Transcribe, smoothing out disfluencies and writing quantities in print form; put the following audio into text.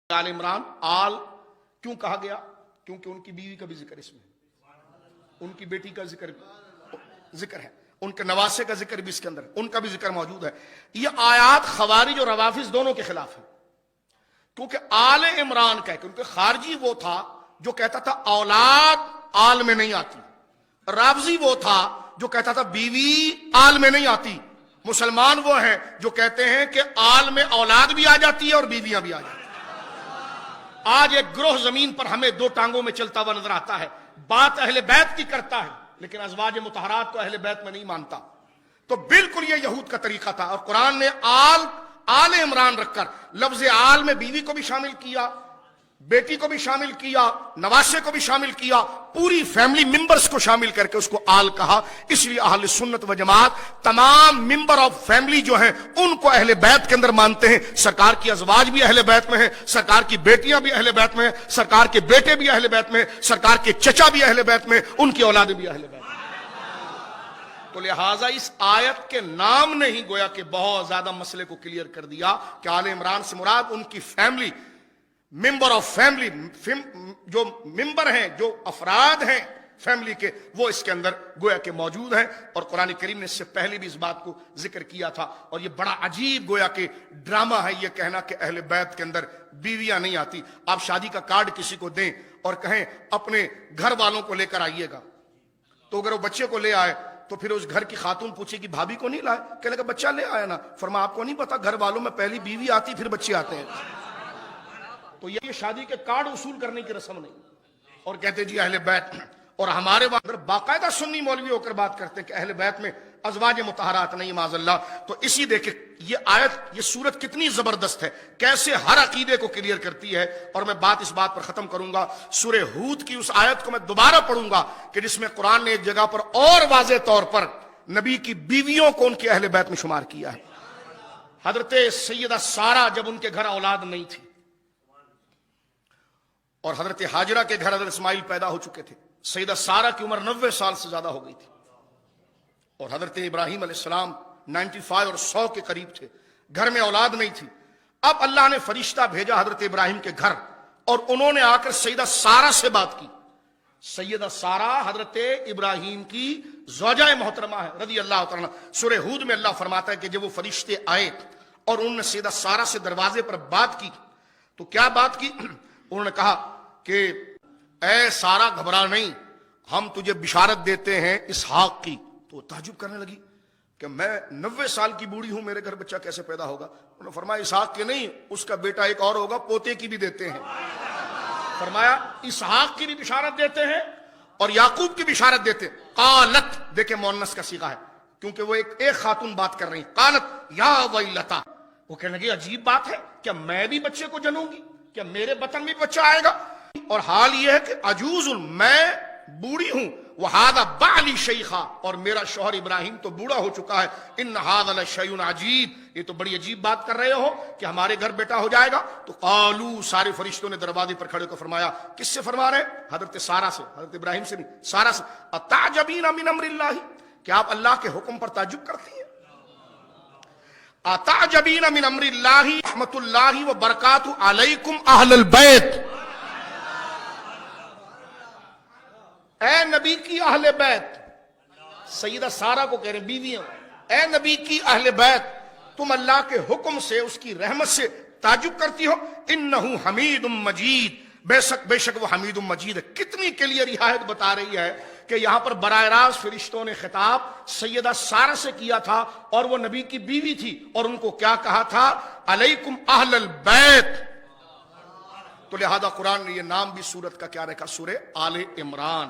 آل عمران آل کیوں کہا گیا؟ کیونکہ ان کی بیوی کا بھی ذکر اس میں ہے، ان کی بیٹی کا ذکر ہے، ان کے نواسے کا ذکر بھی اس کے اندر، ان کا بھی ذکر موجود ہے۔ یہ آیات خوارج اور روافض دونوں کے خلاف ہے، کیونکہ آل عمران کا ہے، کیونکہ خارجی وہ تھا جو کہتا تھا اولاد آل میں نہیں آتی، رافضی وہ تھا جو کہتا تھا بیوی آل میں نہیں آتی، مسلمان وہ ہیں جو کہتے ہیں کہ آل میں اولاد بھی آ جاتی ہے اور بیویاں بھی آ جاتی ہیں۔ آج ایک گروہ زمین پر ہمیں دو ٹانگوں میں چلتا ہوا نظر آتا ہے، بات اہل بیت کی کرتا ہے لیکن ازواج مطہرات کو اہل بیت میں نہیں مانتا۔ تو بالکل یہ یہود کا طریقہ تھا، اور قرآن نے آل عمران رکھ کر لفظ آل میں بیوی کو بھی شامل کیا، بیٹی کو بھی شامل کیا، نواسے کو بھی شامل کیا، پوری فیملی ممبرز کو شامل کر کے اس کو آل کہا۔ اس لیے اہل سنت و جماعت تمام ممبر آف فیملی جو ہیں ان کو اہل بیت کے اندر مانتے ہیں۔ سرکار کی ازواج بھی اہل بیت میں ہیں، سرکار کی بیٹیاں بھی اہل بیت میں ہیں، سرکار کے بیٹے بھی اہل بیت میں ہیں، سرکار کے چچا بھی اہل بیت میں ہیں، ان کی اولادیں بھی اہل بیت میں ہیں۔ تو لہٰذا اس آیت کے نام نے ہی گویا کہ بہت زیادہ مسئلے کو کلیئر کر دیا کہ آل عمران سے مراد ان کی فیملی، ممبر آف فیملی، جو ممبر ہیں، جو افراد ہیں فیملی کے، وہ اس کے اندر گویا کہ موجود ہیں۔ اور قرآن کریم نے اس سے پہلے بھی اس بات کو ذکر کیا تھا، اور یہ بڑا عجیب گویا کہ ڈرامہ ہے یہ کہنا کہ اہل بیت کے اندر بیویاں نہیں آتی۔ آپ شادی کا کارڈ کسی کو دیں اور کہیں اپنے گھر والوں کو لے کر آئیے گا، تو اگر وہ بچے کو لے آئے تو پھر اس گھر کی خاتون پوچھے کہ بھابھی کو نہیں لائے، کہنے کا بچہ لے آیا نا، فرما آپ کو نہیں پتا گھر والوں میں پہلی بیوی آتی پھر بچے آتے ہیں۔ تو یہ شادی کے کارڈ وصول کرنے کی رسم نہیں، اور کہتے جی اہل بیت، اور ہمارے وہاں باقاعدہ سنی مولوی ہو کر بات کرتے ہیں کہ اہل بیت میں ازواج مطہرات نہیں، معاذ اللہ۔ تو اسی دیکھیں یہ آیت، یہ سورت کتنی زبردست ہے، کیسے ہر عقیدے کو کلیئر کرتی ہے۔ اور میں بات اس بات پر ختم کروں گا، سورہ ہود کی اس آیت کو میں دوبارہ پڑھوں گا کہ جس میں قرآن نے ایک جگہ پر اور واضح طور پر نبی کی بیویوں کو ان کے اہل بیت میں شمار کیا ہے۔ حضرت سیدہ سارہ جب ان کے گھر اولاد نہیں تھی، اور حضرت ہاجرہ کے گھر حضرت اسماعیل پیدا ہو چکے تھے، سیدہ سارہ کی عمر 90 سال سے زیادہ ہو گئی تھی، اور حضرت ابراہیم علیہ السلام 95 اور 100 کے قریب تھے، گھر میں اولاد نہیں تھی۔ اب اللہ نے فرشتہ بھیجا حضرت ابراہیم کے گھر، اور انہوں نے آ کر سیدہ سارہ سے بات کی۔ سیدہ سارہ حضرت ابراہیم کی زوجہ محترمہ ہے رضی اللہ تعالیٰ۔ سورہ ہود میں اللہ فرماتا ہے کہ جب وہ فرشتے آئے اور انہوں نے سیدہ سارہ سے دروازے پر بات کی تو کیا بات کی؟ انہوں نے کہا کہ اے سارہ گھبرا نہیں، ہم تجھے بشارت دیتے ہیں اسحاق کی۔ تو تعجب کرنے لگی کہ میں 90 سال کی بوڑھی ہوں، میرے گھر بچہ کیسے پیدا ہوگا؟ انہوں نے فرمایا اسحاق کے نہیں، اس کا بیٹا ایک اور ہوگا، پوتے کی بھی دیتے ہیں۔ فرمایا اسحاق کی بھی بشارت دیتے ہیں اور یعقوب کی بشارت دیتے ہیں۔ قالت، دیکھیں مؤنث کا صیغہ ہے کیونکہ وہ ایک خاتون بات کر رہی ہیں۔ قالت یا ویلتا، وہ کہنے لگی عجیب بات ہے، کیا میں بھی بچے کو جنوں گی؟ کیا میرے بطن میں بچہ آئے گا؟ اور حال یہ ہے کہ عجوز، میں بوڑھی ہوں، وہذا بعلی شیخا، اور میرا شوہر ابراہیم تو بوڑھا ہو چکا ہے۔ ان ھذا لشیء عجیب، یہ تو بڑی عجیب بات کر رہے ہو کہ ہمارے گھر بیٹا ہو جائے گا۔ تو قالوا، سارے فرشتوں نے دروازے پر کھڑے کو فرمایا، کس سے فرما رہے؟ حضرت سارہ سے، حضرت ابراہیم سے نہیں، سارہ سے۔ اتعجبین من امر اللہ، کیا آپ اللہ کے حکم پر تعجب کرتی ہیں؟ اتعجبین من امر اللہ رحمت اللہ وبرکاتہ علیکم اہل البیت، اے نبی کی اہل بیت، سیدہ سارہ کو کہہ رہے ہیں بیویاں، اے نبی کی اہل بیت، تم اللہ کے حکم سے، اس کی رحمت سے تعجب کرتی ہو۔ انہ حمید مجید، بے شک وہ حمید مجید ہے۔ کتنی کلیئر رعایت بتا رہی ہے کہ یہاں پر براہ راست فرشتوں نے خطاب سیدہ سارہ سے کیا تھا، اور وہ نبی کی بیوی تھی، اور ان کو کیا کہا تھا؟ علیکم اہل البیت۔ تو لہذا قرآن نے یہ نام بھی سورت کا کیا رکھا؟ سورہ آل عمران۔